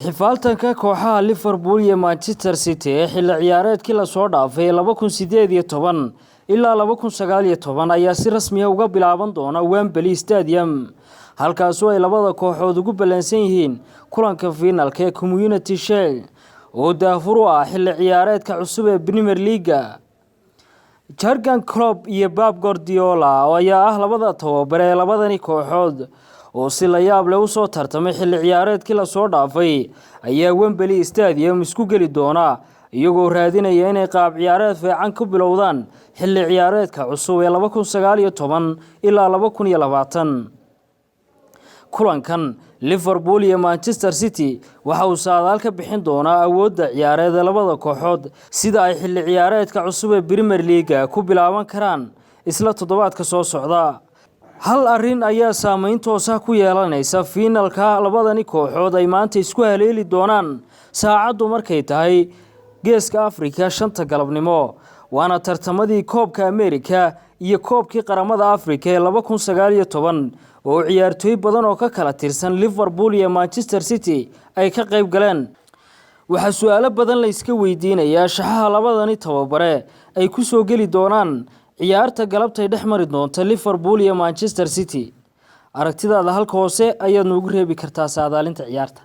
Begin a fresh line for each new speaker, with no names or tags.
xifaaltanka kooxaha Liverpool iyo Manchester City ee xilli ciyaareedkii la soo dhaafay 2018 ilaa 2019 ayaa si rasmi ah uga bilaaban doona Wembley Stadium halkaas oo ay labada kooxood ugu balansan yihiin kulanka finalka ee Community Shield oo daafur u ah xilli ciyaareedka cusub ee Premier League. Jurgen Klopp iyo Pep Guardiola oo ayaa ah labada tababare ee labadani kooxood oo si la yaab leh u soo tartamay xilli ciyaareedkii la soo dhaafay ayaa Wembley Stadium isku geli doona iyagoo raadinaya inay qaab ciyaareed fiican ku bilowdaan xilli ciyaareedka cusub ee 2019 ilaa 2020. kulankan Liverpool iyo Manchester City waxa uu saadaal ka bixin doonaa awoodda ciyaareed ee labada kooxood sida ay xilli ciyaareedka cusub ee Premier League ku bilaaban karaan isla toddobaadka soo socda. hal arin ayaa saameyn toos ah ku yeelanaysa finalka labadani kooxood ay maanta isku haleeli doonaan saacadu markay tahay geeska Afrika 5 galabnimo waana tartamadii koobka Amerika iyo koobkii qaramada Afrika ee 2019 oo ciyaartoy badan oo ka kala tirsan Liverpool iyo Manchester City ay ka qayb galeen. waxa su'aalo badan la iska weydiinayaa shaxaha labadani tababare ay ku soo gali doonaan ciyaarta galabtay dhex mari doonta Liverpool iyo Manchester City. aragtidaada halka hoose ayaad noogu reebi kartaa saadaalinta ciyaarta.